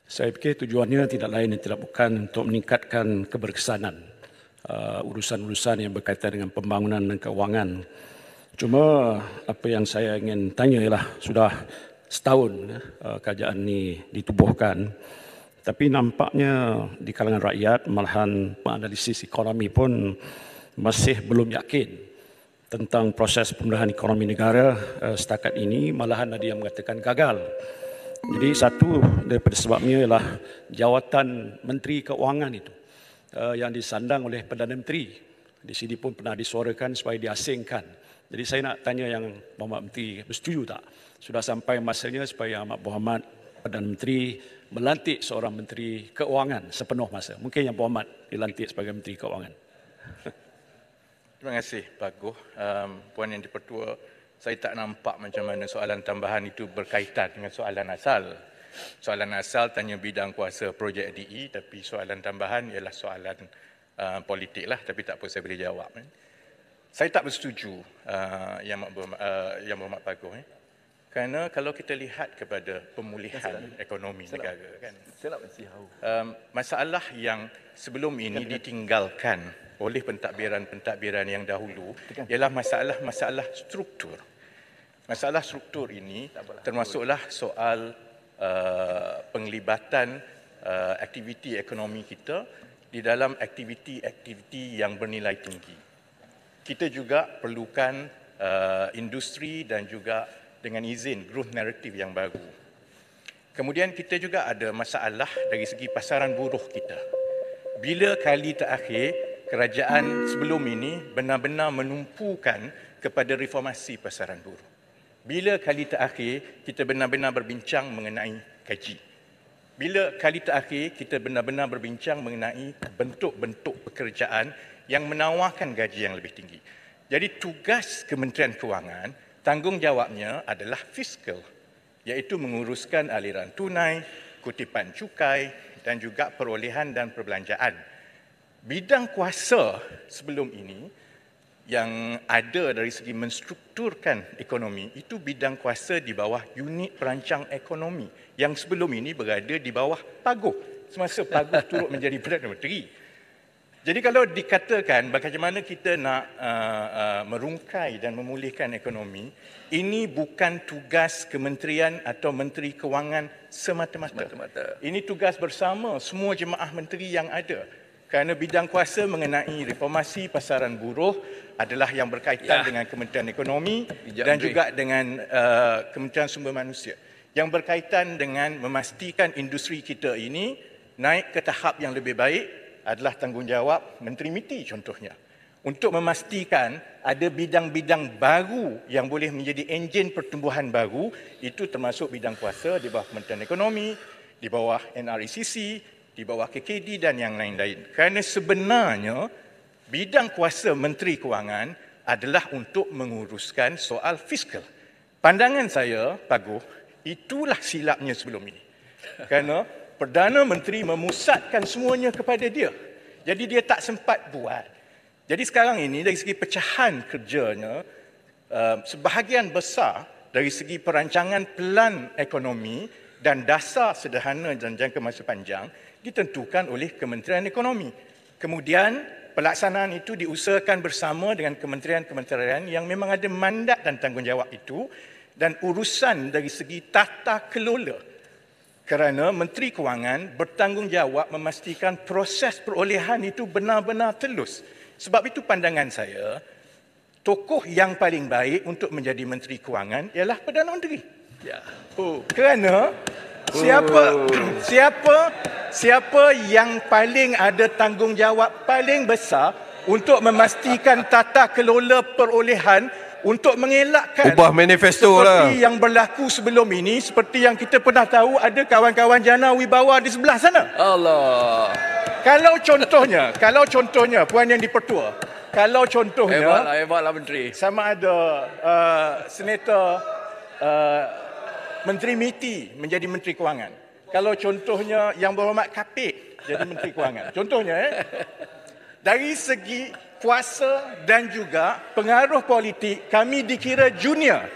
Saya fikir tujuannya tidak lain dan tidak bukan untuk meningkatkan keberkesanan urusan-urusan yang berkaitan dengan pembangunan dan keuangan. Cuma apa yang saya ingin tanya ialah sudah setahun kerajaan ini ditubuhkan, tapi nampaknya di kalangan rakyat, malahan penganalisis ekonomi pun masih belum yakin tentang proses pemulihan ekonomi negara setakat ini, malahan ada yang mengatakan gagal. Jadi satu daripada sebabnya ialah jawatan Menteri Keuangan itu yang disandang oleh Perdana Menteri. Di sini pun pernah disuarakan supaya diasingkan. Jadi saya nak tanya yang Muhammad Menteri, bersetuju tak? Sudah sampai masanya supaya Ahmad Muhammad Perdana Menteri melantik seorang Menteri Keuangan sepenuh masa. Mungkin yang Muhammad dilantik sebagai Menteri Keuangan. Terima kasih Pak Goh. Puan Yang Dipertua, saya tak nampak macam mana soalan tambahan itu berkaitan dengan soalan asal. Soalan asal tanya bidang kuasa projek DE, tapi soalan tambahan ialah soalan politik lah, tapi tak apa saya boleh jawab. Saya tak bersetuju yang Muhammad Pak Goh. Kerana kalau kita lihat kepada pemulihan ekonomi negara, kan, masalah yang sebelum ini ditinggalkan oleh pentadbiran-pentadbiran yang dahulu ialah masalah struktur. Masalah struktur ini termasuklah soal penglibatan aktiviti ekonomi kita di dalam aktiviti-aktiviti yang bernilai tinggi. Kita juga perlukan industri dan juga dengan izin growth narrative yang baru. Kemudian kita juga ada masalah dari segi pasaran buruh kita. Bila kali terakhir kerajaan sebelum ini benar-benar menumpukan kepada reformasi pasaran buruh? Bila kali terakhir kita benar-benar berbincang mengenai gaji? Bila kali terakhir kita benar-benar berbincang mengenai bentuk-bentuk pekerjaan yang menawarkan gaji yang lebih tinggi? Jadi tugas Kementerian Kewangan, tanggungjawabnya adalah fiskal, iaitu menguruskan aliran tunai, kutipan cukai dan juga perolehan dan perbelanjaan. Bidang kuasa sebelum ini yang ada dari segi menstrukturkan ekonomi itu bidang kuasa di bawah unit perancang ekonomi yang sebelum ini berada di bawah Paguh semasa Paguh turut menjadi Perdana Menteri. Jadi kalau dikatakan bagaimana kita nak merungkai dan memulihkan ekonomi, ini bukan tugas kementerian atau Menteri Kewangan semata-mata. Ini tugas bersama semua jemaah menteri yang ada. Kerana bidang kuasa mengenai reformasi pasaran buruh adalah yang berkaitan dengan Kementerian Ekonomi dan juga dengan Kementerian Sumber Manusia. Yang berkaitan dengan memastikan industri kita ini naik ke tahap yang lebih baik adalah tanggungjawab Menteri MITI contohnya. Untuk memastikan ada bidang-bidang baru yang boleh menjadi enjin pertumbuhan baru, itu termasuk bidang kuasa di bawah Kementerian Ekonomi, di bawah NRECC, di bawah KKD dan yang lain-lain. Kerana sebenarnya bidang kuasa Menteri Kewangan adalah untuk menguruskan soal fiskal. Pandangan saya, Pak Goh, itulah silapnya sebelum ini. Kerana Perdana Menteri memusatkan semuanya kepada dia. Jadi dia tak sempat buat. Jadi sekarang ini dari segi pecahan kerjanya, sebahagian besar dari segi perancangan pelan ekonomi dan dasar sederhana dan jangka masa panjang ditentukan oleh Kementerian Ekonomi. Kemudian pelaksanaan itu diusahakan bersama dengan kementerian-kementerian yang memang ada mandat dan tanggungjawab itu dan urusan dari segi tata kelola. Kerana Menteri Kewangan bertanggungjawab memastikan proses perolehan itu benar-benar telus. Sebab itu pandangan saya, tokoh yang paling baik untuk menjadi Menteri Kewangan ialah Perdana Menteri. Ya. Kerana siapa yang paling ada tanggungjawab paling besar untuk memastikan tata kelola perolehan untuk mengelakkan ubah manifesto seperti yang berlaku sebelum ini, seperti yang kita pernah tahu ada kawan-kawan jana wibawa di sebelah sana. Allah. Kalau contohnya Puan Yang Dipertua, kalau contohnya hebatlah Menteri. sama ada senator Menteri MITI menjadi Menteri Kewangan. Kalau contohnya Yang Berhormat Kapit jadi Menteri Kewangan. Contohnya dari segi kuasa dan juga pengaruh politik, kami dikira junior.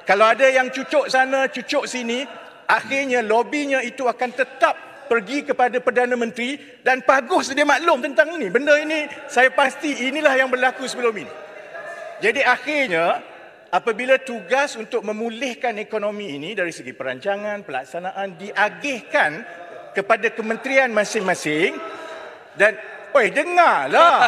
Kalau ada yang cucuk sana, cucuk sini, akhirnya lobbynya itu akan tetap pergi kepada Perdana Menteri dan Paguh sedia maklum tentang ini. Benda ini saya pasti inilah yang berlaku sebelum ini. Jadi akhirnya apabila tugas untuk memulihkan ekonomi ini dari segi perancangan, pelaksanaan diagihkan kepada kementerian masing-masing dan dengarlah.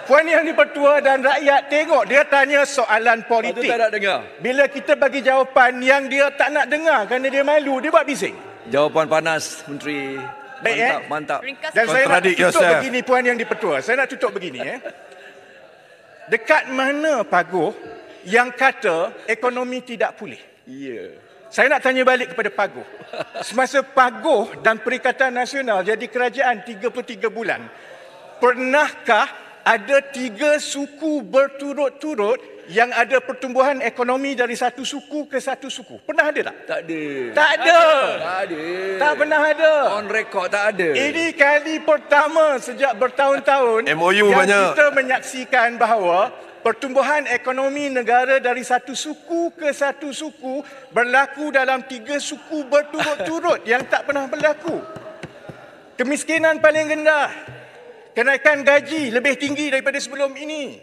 Puan Yang di-Pertua dan rakyat tengok dia tanya soalan politik. Patut tak nak dengar. Bila kita bagi jawapan yang dia tak nak dengar kerana dia malu, dia buat bising. Jawapan panas, Menteri. Baik, Mantap. Ringkas. Dan saya nak Contradict tutup yourself. begini Puan Yang di-Pertua. Saya nak tutup begini. Dekat mana Paguh yang kata ekonomi tidak pulih? Ya. Saya nak tanya balik kepada Paguh. Semasa Paguh dan Perikatan Nasional jadi kerajaan 33 bulan, pernahkah ada 3 suku berturut-turut yang ada pertumbuhan ekonomi dari satu suku ke satu suku? Pernah ada tak? Tak ada. Tak ada. Tak ada. Tak pernah ada. On record tak ada. Ini kali pertama sejak bertahun-tahun MOU yang banyak. kita menyaksikan bahawa pertumbuhan ekonomi negara dari satu suku ke satu suku berlaku dalam 3 suku berturut-turut yang tak pernah berlaku. Kemiskinan paling rendah. Kenaikan gaji lebih tinggi daripada sebelum ini.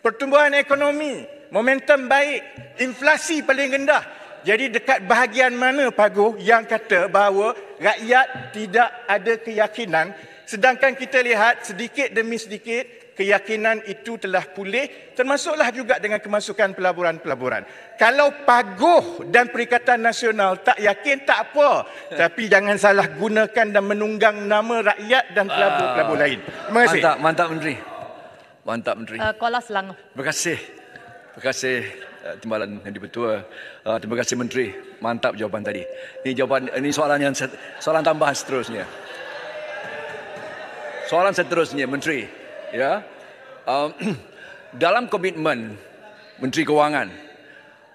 Pertumbuhan ekonomi, momentum baik, inflasi paling rendah. Jadi dekat bahagian mana Paguh yang kata bahawa rakyat tidak ada keyakinan, sedangkan kita lihat sedikit demi sedikit keyakinan itu telah pulih, termasuklah juga dengan kemasukan pelaburan-pelaburan. Kalau Paguh dan Perikatan Nasional tak yakin, tak apa. Tapi jangan salah gunakan dan menunggang nama rakyat dan pelabur-pelabur lain. Terima kasih. Mantap Menteri. Mantap Menteri. Kuala Selangor. Terima kasih. Terima kasih Timbalan Yang di-Pertua. Terima kasih Menteri. Mantap jawapan tadi. Ini soalan tambahan seterusnya. Soalan seterusnya Menteri, ya. Dalam komitmen Menteri Kewangan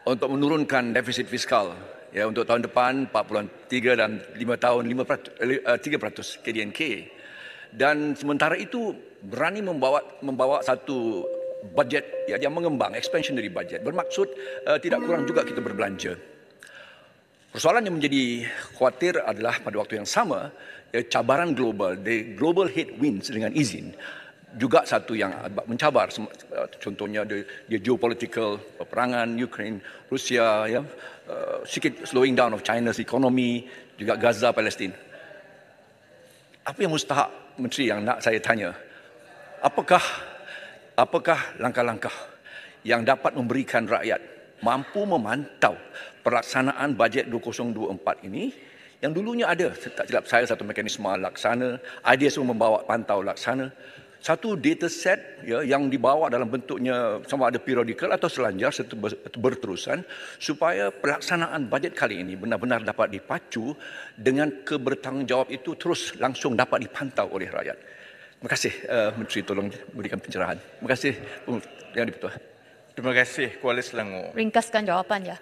untuk menurunkan defisit fiskal, ya, untuk tahun depan 43 dan 5 tahun 3% KDNK, dan sementara itu berani membawa satu budget, ya, yang mengembang, expansionary budget, bermaksud tidak kurang juga kita berbelanja. Persoalan yang menjadi khawatir adalah pada waktu yang sama, ya, cabaran global, the global headwinds dengan izin, juga satu yang mencabar. Contohnya the geopolitical, peperangan Ukraine, Rusia, ya, sikit slowing down of China's economy, juga Gaza, Palestin. Apa yang mustahak, Menteri, yang nak saya tanya? Apakah langkah-langkah yang dapat memberikan rakyat mampu memantau pelaksanaan bajet 2024 ini, yang dulunya ada, tak silap saya, satu mekanisme laksana, IDS membawa pantau laksana, satu data set, ya, yang dibawa dalam bentuknya sama ada periodical atau selanjar serta berterusan, supaya pelaksanaan bajet kali ini benar-benar dapat dipacu dengan kebertanggungjawab itu terus langsung dapat dipantau oleh rakyat. Terima kasih Menteri, tolong berikan pencerahan. Terima kasih Yang di-Pertua. Terima kasih Kuala Selangor. Ringkaskan jawapan ya.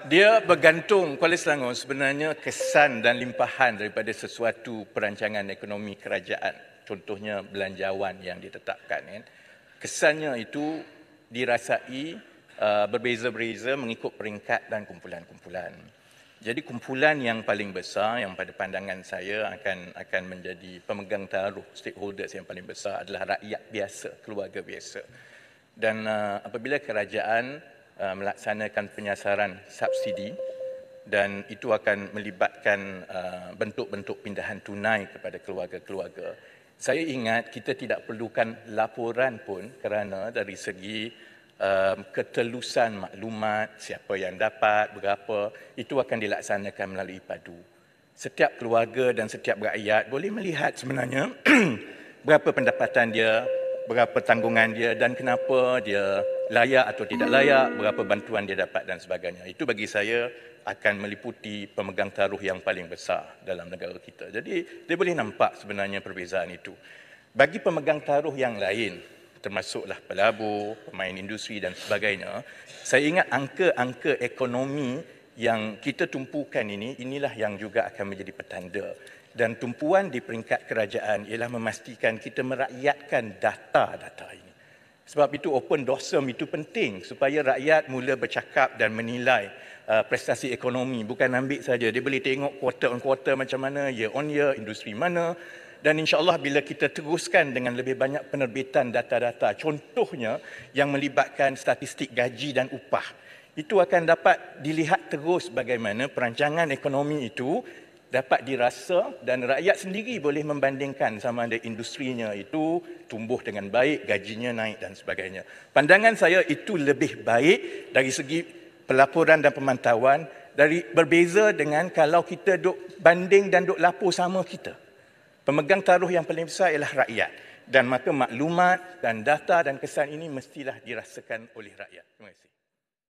Dia bergantung, Kuala Selangor, sebenarnya kesan dan limpahan daripada sesuatu perancangan ekonomi kerajaan. Contohnya belanjawan yang ditetapkan. Kesannya itu dirasai berbeza-beza mengikut peringkat dan kumpulan-kumpulan. Jadi kumpulan yang paling besar, yang pada pandangan saya akan menjadi pemegang taruh, stakeholders yang paling besar adalah rakyat biasa, keluarga biasa. Dan apabila kerajaan melaksanakan penyasaran subsidi, dan itu akan melibatkan bentuk-bentuk pindahan tunai kepada keluarga-keluarga. Saya ingat kita tidak perlukan laporan pun kerana dari segi ketelusan maklumat, siapa yang dapat, berapa, itu akan dilaksanakan melalui padu. Setiap keluarga dan setiap rakyat boleh melihat sebenarnya berapa pendapatan dia, berapa tanggungan dia dan kenapa dia layak atau tidak layak, berapa bantuan dia dapat dan sebagainya. Itu bagi saya akan meliputi pemegang taruh yang paling besar dalam negara kita. Jadi dia boleh nampak sebenarnya perbezaan itu. Bagi pemegang taruh yang lain, termasuklah pelabur, pemain industri dan sebagainya, saya ingat angka-angka ekonomi yang kita tumpukan ini, inilah yang juga akan menjadi petanda. Dan tumpuan di peringkat kerajaan ialah memastikan kita merakyatkan data-data ini. Sebab itu open dorsum itu penting supaya rakyat mula bercakap dan menilai prestasi ekonomi. Bukan ambil saja, dia boleh tengok quarter on quarter macam mana, year on year, industri mana. Dan insya-Allah bila kita teruskan dengan lebih banyak penerbitan data-data, contohnya yang melibatkan statistik gaji dan upah, itu akan dapat dilihat terus bagaimana perancangan ekonomi itu dapat dirasa dan rakyat sendiri boleh membandingkan sama ada industrinya itu tumbuh dengan baik, gajinya naik dan sebagainya. Pandangan saya itu lebih baik dari segi pelaporan dan pemantauan berbeza dengan kalau kita duk banding dan duk lapor sama kita. Pemegang taruh yang paling besar ialah rakyat, dan maka maklumat dan data dan kesan ini mestilah dirasakan oleh rakyat. Terima kasih.